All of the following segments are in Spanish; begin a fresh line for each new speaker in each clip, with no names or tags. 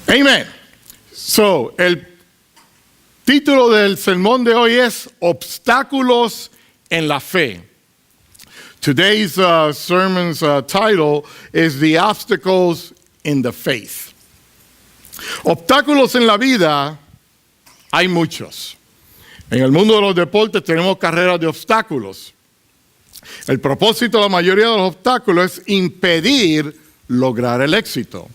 Amen. So, el título del sermón de hoy es Obstáculos en la Fe. Today's sermon's title is The Obstacles in the Faith. Obstáculos en la vida hay muchos. En el mundo de los deportes tenemos carreras de obstáculos. El propósito de la mayoría de los obstáculos es impedir lograr el éxito.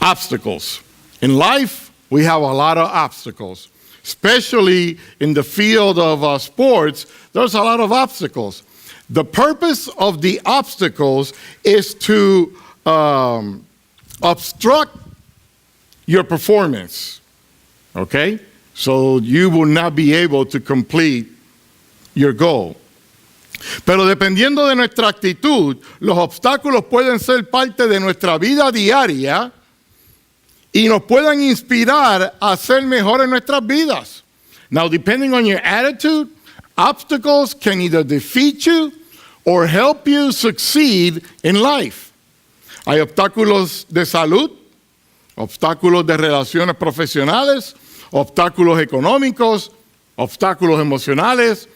Obstacles. In life, we have a lot of obstacles. Especially in the field of sports, there's a lot of obstacles. The purpose of the obstacles is to obstruct your performance, okay? So you will not be able to complete your goal. Pero dependiendo de nuestra actitud, los obstáculos pueden ser parte de nuestra vida diaria y nos pueden inspirar a ser mejor en nuestras vidas. Now, depending on your attitude, obstacles can either defeat you or help you succeed in life. Hay obstáculos de salud, obstáculos de relaciones profesionales, obstáculos económicos, obstáculos emocionales.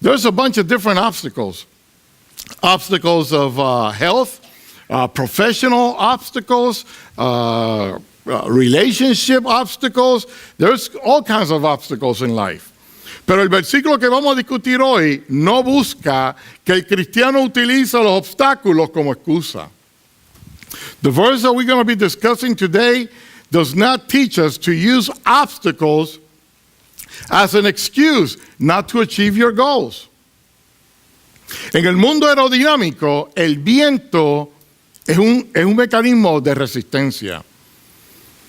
There's a bunch of different obstacles. Obstacles of health, professional obstacles, relationship obstacles. There's all kinds of obstacles in life. Pero el versículo que vamos a discutir hoy no busca que el cristiano utilice los obstáculos como excusa. The verse that we're going to be discussing today does not teach us to use obstacles as an excuse not to achieve your goals. En el mundo aerodinámico, el viento es un mecanismo de resistencia.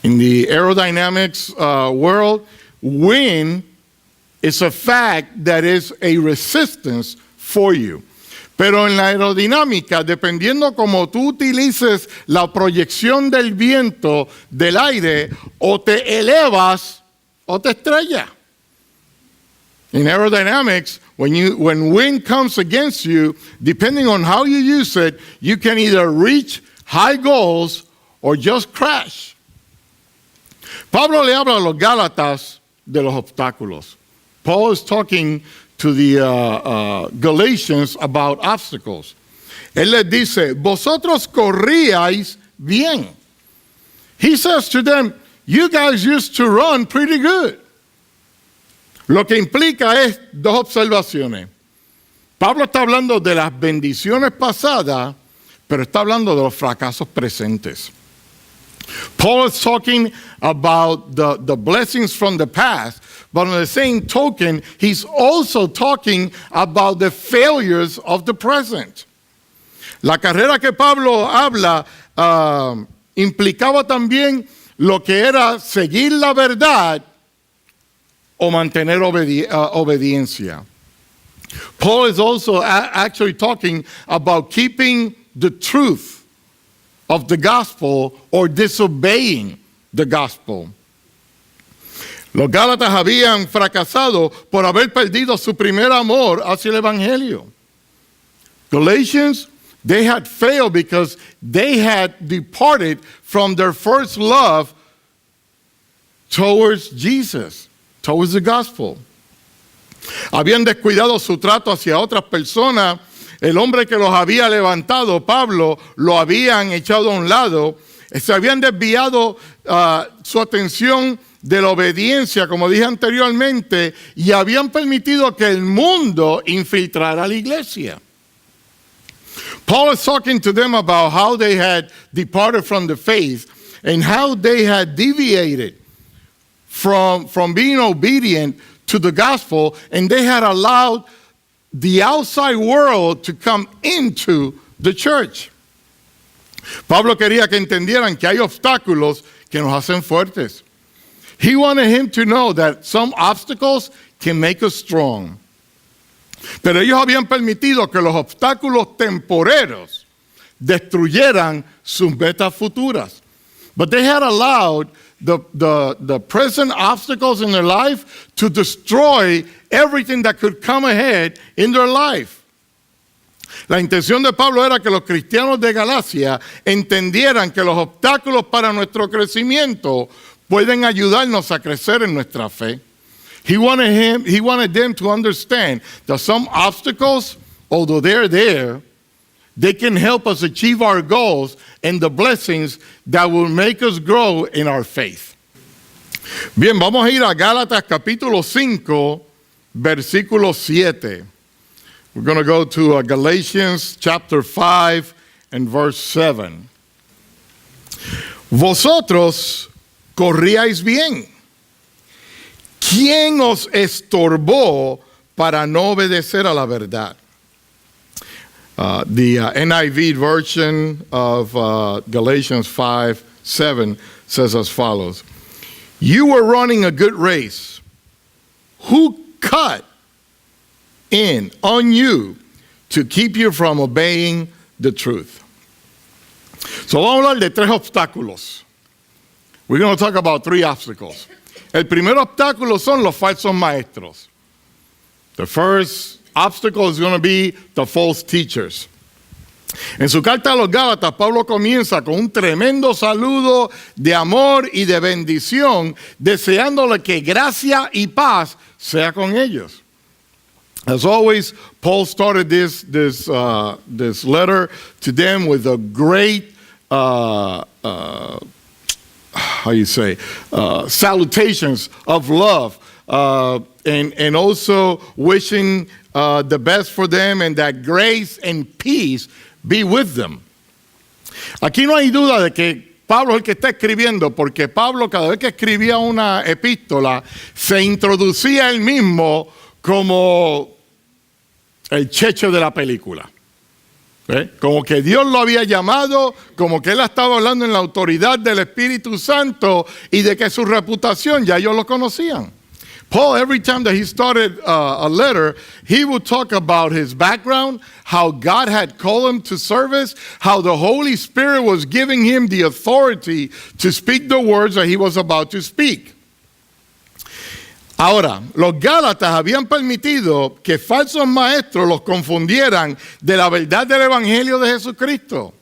In the aerodynamics world, wind is a fact that is a resistance for you. Pero en la aerodinámica, dependiendo cómo tú utilices la proyección del viento del aire, o te elevas o te estrellas. In aerodynamics, when wind comes against you, depending on how you use it, you can either reach high goals or just crash. Pablo le habla a los Gálatas de los obstáculos. Paul is talking to the Galatians about obstacles. Él les dice, vosotros corríais bien. He says to them, you guys used to run pretty good. Lo que implica es dos observaciones. Pablo está hablando de las bendiciones pasadas, pero está hablando de los fracasos presentes. Paul is talking about the blessings from the past, but on the same token, he's also talking about the failures of the present. La carrera que Pablo habla implicaba también lo que era seguir la verdad o mantener obediencia. Paul is also actually talking about keeping the truth of the gospel or disobeying the gospel. Los Gálatas habían fracasado por haber perdido su primer amor hacia el evangelio. Galatians, they had failed because they had departed from their first love towards Jesus, towards the gospel. Habían descuidado su trato hacia otras personas. El hombre que los había levantado, Pablo, lo habían echado a un lado. Se habían desviado su atención de la obediencia, como dije anteriormente, y habían permitido que el mundo infiltrara la iglesia. Paul is talking to them about how they had departed from the faith and how they had deviated from being obedient to the gospel, and they had allowed the outside world to come into the church. Pablo quería que entendieran que hay obstáculos que nos hacen fuertes. He wanted him to know that some obstacles can make us strong. Pero ellos habían permitido que los obstáculos temporeros destruyeran sus metas futuras. But they had allowed the present obstacles in their life to destroy everything that could come ahead in their life. La intención de Pablo era que los cristianos de Galacia entendieran que los obstáculos para nuestro crecimiento pueden ayudarnos a crecer en nuestra fe. He wanted them to understand that some obstacles, although they're there, they can help us achieve our goals and the blessings that will make us grow in our faith. Bien, vamos a ir a Gálatas capítulo 5, versículo 7. We're going to go to Galatians chapter 5 and verse 7. Vosotros corríais bien. ¿Quién os estorbó para no obedecer a la verdad? The NIV version of Galatians 5:7 says as follows. You were running a good race. Who cut in on you to keep you from obeying the truth? So vamos a hablar de tres obstáculos. We're going to talk about three obstacles. El primer obstáculo son los falsos maestros. The first obstacle is going to be the false teachers. En su carta a los Gálatas, Pablo comienza con un tremendo saludo de amor y de bendición, deseándole que gracia y paz sea con ellos. As always, Paul started this letter to them with a great, salutations of love, and also wishing the best for them, and that grace and peace be with them. Aquí no hay duda de que Pablo es el que está escribiendo, porque Pablo cada vez que escribía una epístola se introducía él mismo como el checho de la película. Como que Dios lo había llamado, como que él estaba hablando en la autoridad del Espíritu Santo y de que su reputación ya ellos lo conocían. Paul, every time that he started a letter, he would talk about his background, how God had called him to service, how the Holy Spirit was giving him the authority to speak the words that he was about to speak. Ahora, los Gálatas habían permitido que falsos maestros los confundieran de la verdad del Evangelio de Jesucristo.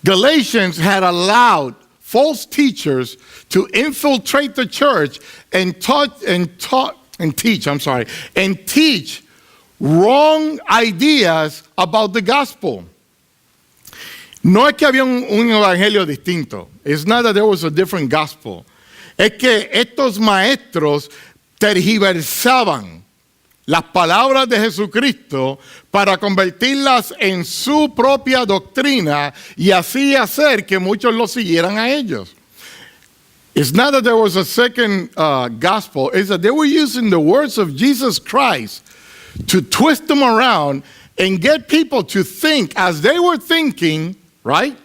Galatians had allowed false teachers to infiltrate the church and teach wrong ideas about the gospel. No es que había un evangelio distinto. It's not that there was a different gospel. Es que estos maestros tergiversaban las palabras de Jesucristo para convertirlas en su propia doctrina y así hacer que muchos lo siguieran a ellos. It's not that there was a second gospel. It's that they were using the words of Jesus Christ to twist them around and get people to think as they were thinking, right?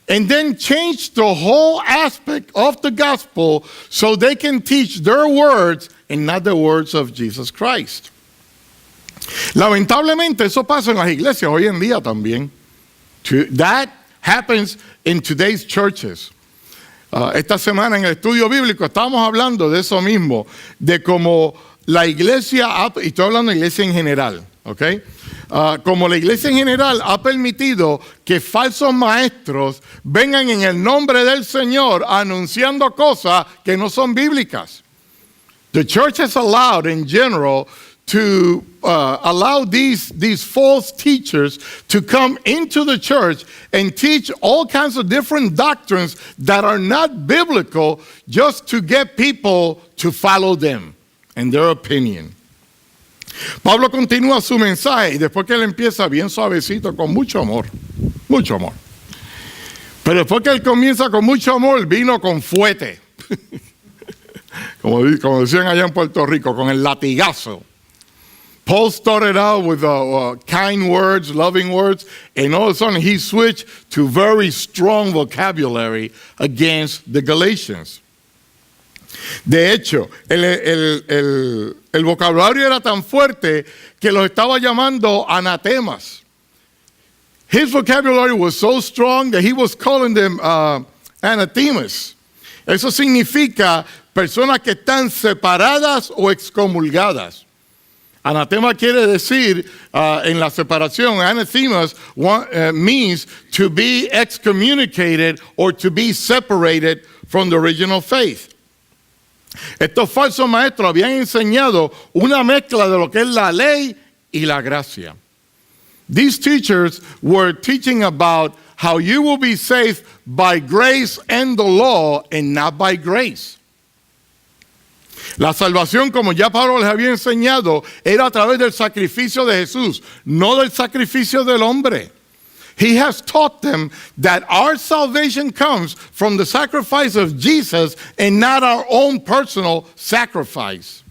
And then change the whole aspect of the gospel so they can teach their words and not the words of Jesus Christ. Lamentablemente eso pasa en las iglesias hoy en día también. That happens in today's churches. Esta semana en el estudio bíblico estábamos hablando de eso mismo, de cómo la iglesia, y estoy hablando de iglesia en general, ¿ok? Como la iglesia en general ha permitido que falsos maestros vengan en el nombre del Señor anunciando cosas que no son bíblicas. The church has allowed in general to allow these false teachers to come into the church and teach all kinds of different doctrines that are not biblical just to get people to follow them and their opinion. Pablo continúa su mensaje y después que él empieza bien suavecito, con mucho amor. Pero después que él comienza con mucho amor, vino con fuete. como decían allá en Puerto Rico, con el latigazo. Paul started out with kind words, loving words, and all of a sudden he switched to very strong vocabulary against the Galatians. De hecho, el vocabulario era tan fuerte que los estaba llamando anatemas. His vocabulary was so strong that he was calling them anatemas. Eso significa personas que están separadas o excomulgadas. Anatema quiere decir, en la separación, anathemas means to be excommunicated or to be separated from the original faith. Estos falsos maestros habían enseñado una mezcla de lo que es la ley y la gracia. These teachers were teaching about how you will be saved by grace and the law and not by grace. La salvación, como ya Pablo les había enseñado, era a través del sacrificio de Jesús, no del sacrificio del hombre. He has taught them that our salvation comes from the sacrifice of Jesus and not our own personal sacrifice.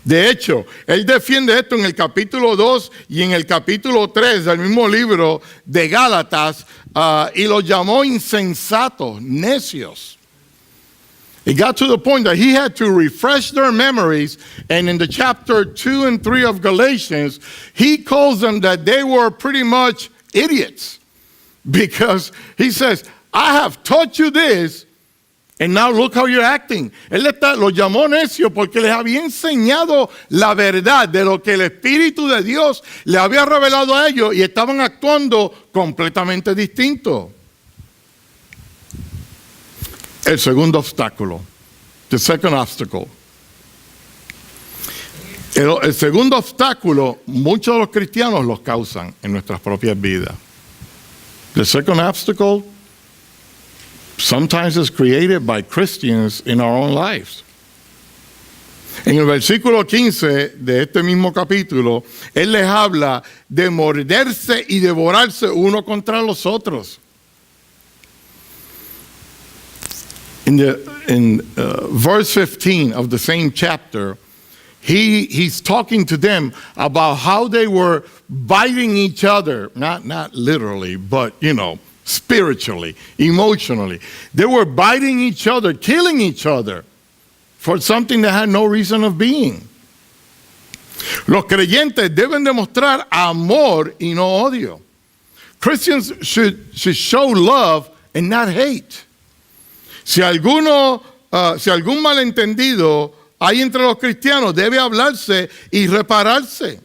De hecho, él defiende esto en el capítulo 2 y en el capítulo 3 del mismo libro de Gálatas y los llamó insensatos, necios. It got to the point that he had to refresh their memories, and in the chapter 2 and 3 of Galatians, he calls them that they were pretty much idiots, because he says, I have taught you this, and now look how you're acting. Él los llamó necios porque les había enseñado la verdad de lo que el Espíritu de Dios le había revelado a ellos y estaban actuando completamente distinto. El segundo obstáculo, the second obstacle. El segundo obstáculo, muchos de los cristianos los causan en nuestras propias vidas. The second obstacle sometimes is created by Christians in our own lives. En el versículo 15 de este mismo capítulo, él les habla de morderse y devorarse uno contra los otros. In verse 15 of the same chapter, he's talking to them about how they were biting each other, not literally, but, spiritually, emotionally. They were biting each other, killing each other for something that had no reason of being. Los creyentes deben demostrar amor y no odio. Christians should show love and not hate. Si algún malentendido hay entre los cristianos, debe hablarse y repararse.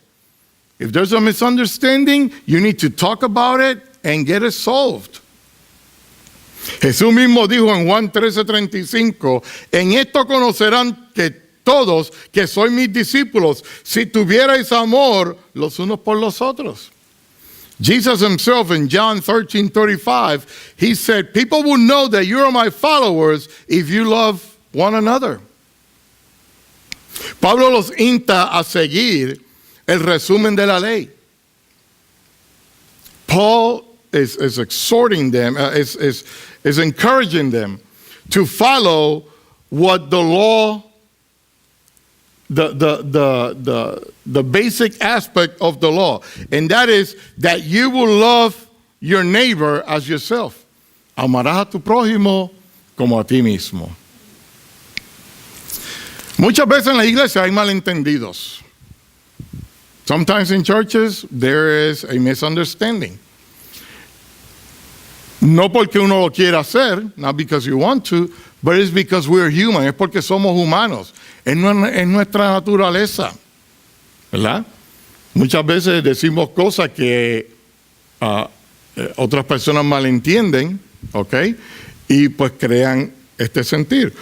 If there's a misunderstanding, you need to talk about it and get it solved. Jesús mismo dijo en Juan 13:35, en esto conocerán que todos que sois mis discípulos, si tuvierais amor los unos por los otros. Jesus himself in John 13:35, he said, people will know that you are my followers if you love one another. Pablo los insta a seguir el resumen de la ley. Paul is exhorting them, is encouraging them to follow what the law, the basic aspect of the law, and that is that you will love your neighbor as yourself. Amarás a tu prójimo como a ti mismo. Muchas veces en la iglesia hay malentendidos. Sometimes in churches there is a misunderstanding. No porque uno lo quiera hacer, not because you want to, but it's because we're human, es porque somos humanos. Es nuestra naturaleza, ¿verdad? Muchas veces decimos cosas que otras personas malentienden, ¿ok? Y pues crean este sentir.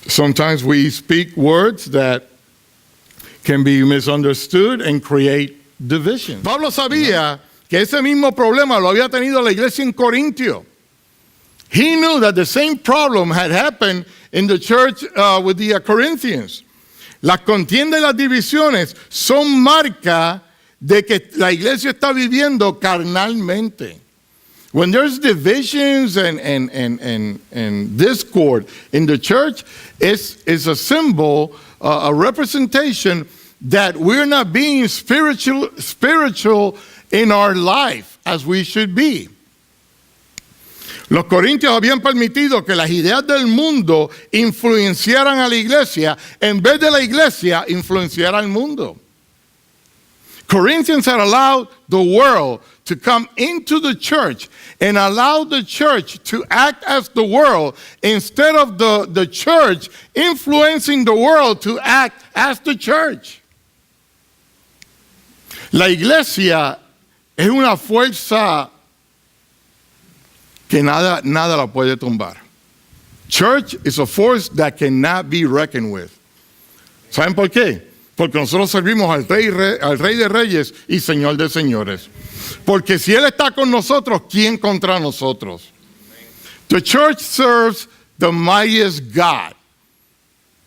Sometimes we speak words that can be misunderstood and create division. Pablo sabía que ese mismo problema lo había tenido la iglesia en Corintio. He knew that the same problem had happened in the church with the Corinthians. Las contiendas y las divisiones son marca de que la iglesia está viviendo carnalmente. When there's divisions and discord in the church, it's a symbol, a representation that we're not being spiritual in our life as we should be. Los corintios habían permitido que las ideas del mundo influenciaran a la iglesia en vez de la iglesia influenciar al mundo. Corinthians had allowed the world to come into the church and allowed the church to act as the world instead of the church influencing the world to act as the church. La iglesia es una fuerza que nada la puede tumbar. Church is a force that cannot be reckoned with. ¿Saben por qué? Porque nosotros servimos al Rey de Reyes y Señor de Señores. Porque si Él está con nosotros, ¿quién contra nosotros? The church serves the mightiest God.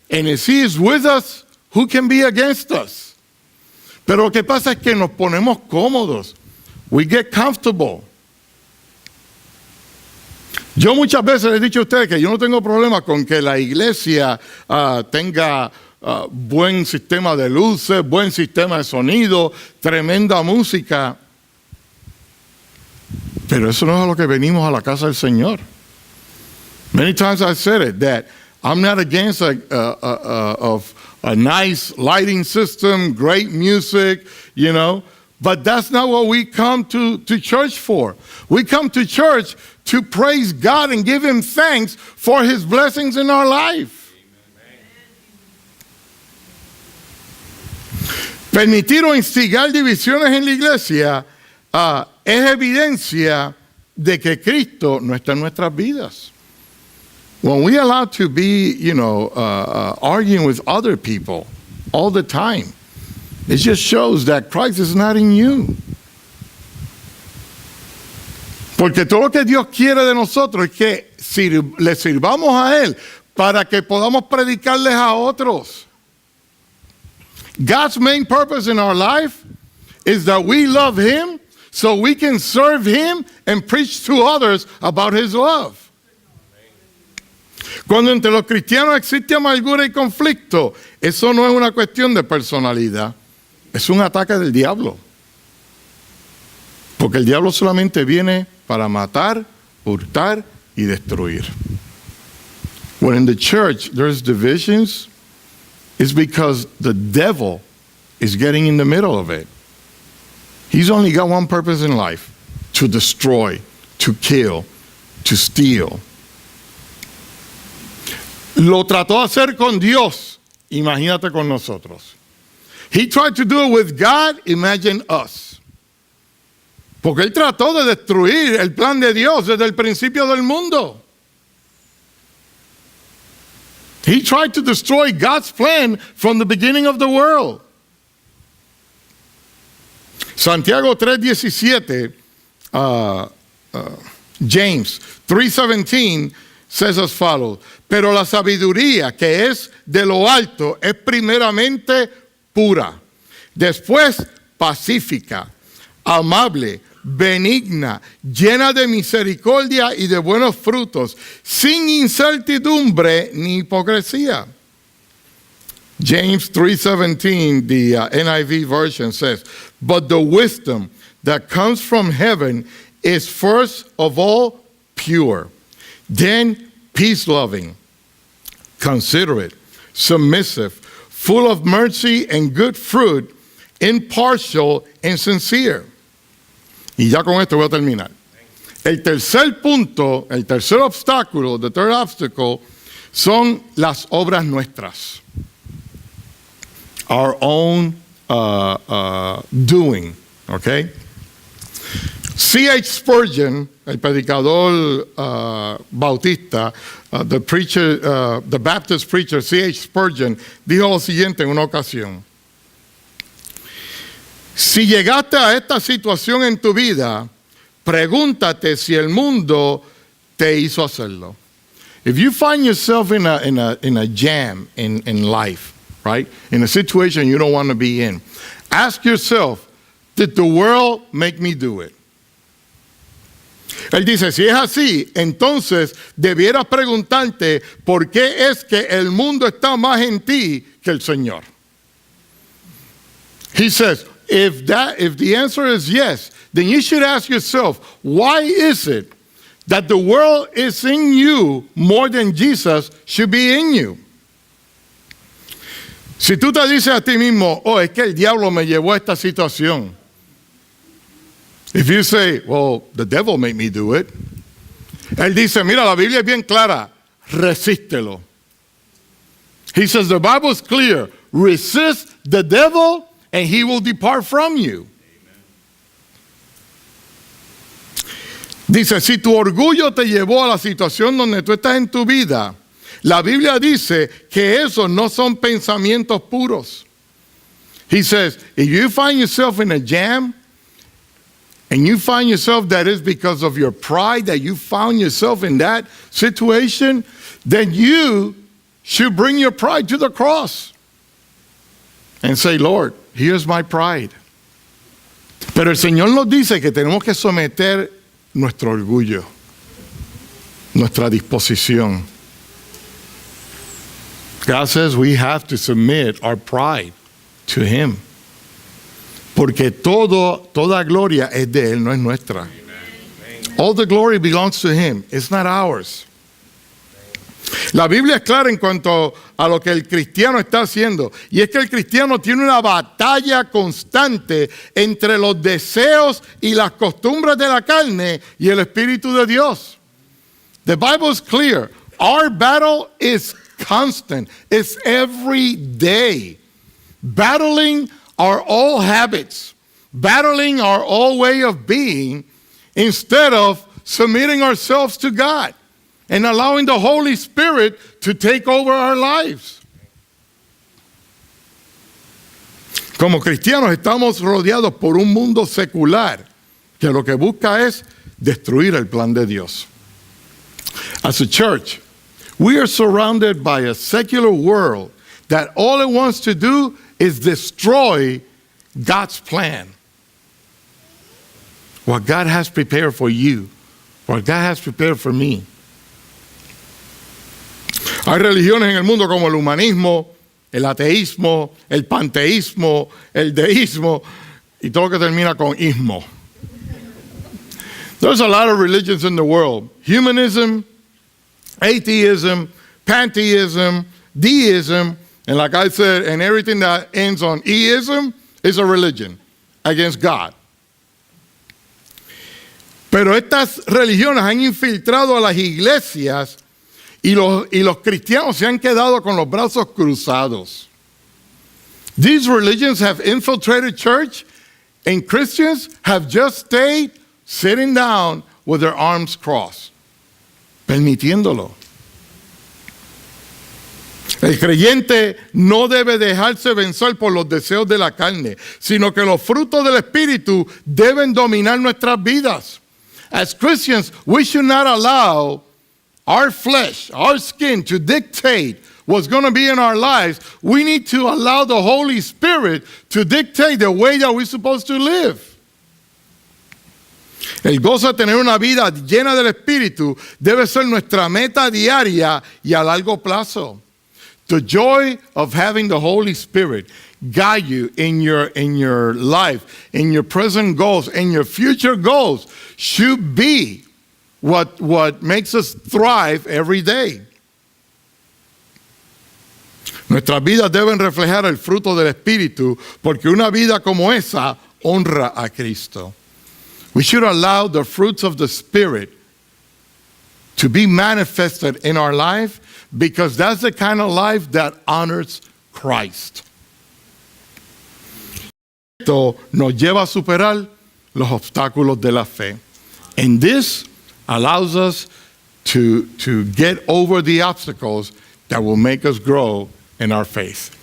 And if He is with us, who can be against us? Pero lo que pasa es que nos ponemos cómodos. We get comfortable. Yo muchas veces les he dicho a ustedes que yo no tengo problema con que la iglesia tenga buen sistema de luces, buen sistema de sonido, tremenda música. Pero eso no es a lo que venimos a la casa del Señor. Many times I've said it, that I'm not against a nice lighting system, great music, you know. But that's not what we come to church for. We come to church to praise God and give Him thanks for His blessings in our life. Permitir o instigar divisiones en la iglesia es evidencia de que Cristo no está en nuestras vidas. When we allow to be, arguing with other people all the time, it just shows that Christ is not in you. Porque todo lo que Dios quiere de nosotros es que le sirvamos a Él para que podamos predicarles a otros. God's main purpose in our life is that we love Him so we can serve Him and preach to others about His love. Cuando entre los cristianos existe amargura y conflicto, eso no es una cuestión de personalidad, es un ataque del diablo. Porque el diablo solamente viene para matar, hurtar y destruir. When in the church there's divisions, it's because the devil is getting in the middle of it. He's only got one purpose in life: to destroy, to kill, to steal. Lo trató de hacer con Dios, imagínate con nosotros. He tried to do it with God, imagine us. Porque Él trató de destruir el plan de Dios desde el principio del mundo. He tried to destroy God's plan from the beginning of the world. Santiago 3:17, James 3:17 says as follows: pero la sabiduría que es de lo alto es primeramente pura, después pacífica, amable, benigna, llena de misericordia y de buenos frutos, sin incertidumbre ni hipocresía. James 3:17, the NIV version says, but the wisdom that comes from heaven is first of all pure, then peace-loving, considerate, submissive, full of mercy and good fruit, impartial and sincere. Y ya con esto voy a terminar. El tercer punto, el tercer obstáculo, the third obstacle, son las obras nuestras. Our own doing, okay? C.H. Spurgeon, el predicador bautista, the Baptist preacher C.H. Spurgeon, dijo lo siguiente en una ocasión: si llegaste a esta situación en tu vida, pregúntate si el mundo te hizo hacerlo. If you find yourself in a jam in life, right? In a situation you don't want to be in, ask yourself, did the world make me do it? Él dice, si es así, entonces debieras preguntarte por qué es que el mundo está más en ti que el Señor. He says, if the answer is yes, then you should ask yourself, why is it that the world is in you more than Jesus should be in you? Si tú te dices a ti mismo, oh, es que el diablo me llevó a esta situación. If you say, well, the devil made me do it. Él dice, mira, la Biblia es bien clara, resístelo. He says, the Bible is clear, resist the devil and he will depart from you. Dice, si tu orgullo te llevó a la situación donde tú estás en tu vida, la Biblia dice que esos no son pensamientos puros. He says, if you find yourself in a jam, and you find yourself that is because of your pride that you found yourself in that situation, then you should bring your pride to the cross and say, Lord, here's my pride. Pero el Señor nos dice que tenemos que someter nuestro orgullo, nuestra disposición. God says we have to submit our pride to Him. Porque toda gloria es de Él, no es nuestra. All the glory belongs to Him. It's not ours. La Biblia es clara en cuanto a lo que el cristiano está haciendo. Y es que el cristiano tiene una batalla constante entre los deseos y las costumbres de la carne y el Espíritu de Dios. The Bible is clear. Our battle is constant. It's every day. Battling our old habits, battling our old way of being, instead of submitting ourselves to God and allowing the Holy Spirit to take over our lives. Como cristianos estamos rodeados por un mundo secular que lo que busca es destruir el plan de Dios. As a church, we are surrounded by a secular world that all it wants to do is destroy God's plan. What God has prepared for you, what God has prepared for me. Hay religiones en el mundo como el humanismo, el ateísmo, el panteísmo, el deísmo y todo lo que termina con ismo. There's a lot of religions in the world. Humanism, atheism, pantheism, deism, and like I said, and everything that ends on eism is a religion against God. Pero estas religiones han infiltrado a las iglesias y los cristianos se han quedado con los brazos cruzados. These religions have infiltrated church, and Christians have just stayed sitting down with their arms crossed, permitiéndolo. El creyente no debe dejarse vencer por los deseos de la carne, sino que los frutos del Espíritu deben dominar nuestras vidas. As Christians, we should not allow our flesh, our skin to dictate what's going to be in our lives. We need to allow the Holy Spirit to dictate the way that we're supposed to live. El gozo de tener una vida llena del Espíritu debe ser nuestra meta diaria y a largo plazo. The joy of having the Holy Spirit guide you in your life, in your present goals, in your future goals should be what makes us thrive every day. Nuestras vidas deben reflejar el fruto del Espíritu porque una vida como esa honra a Cristo. We should allow the fruits of the Spirit to be manifested in our life because that's the kind of life that honors Christ. Esto nos lleva a superar los obstáculos de la fe. And this allows us to get over the obstacles that will make us grow in our faith.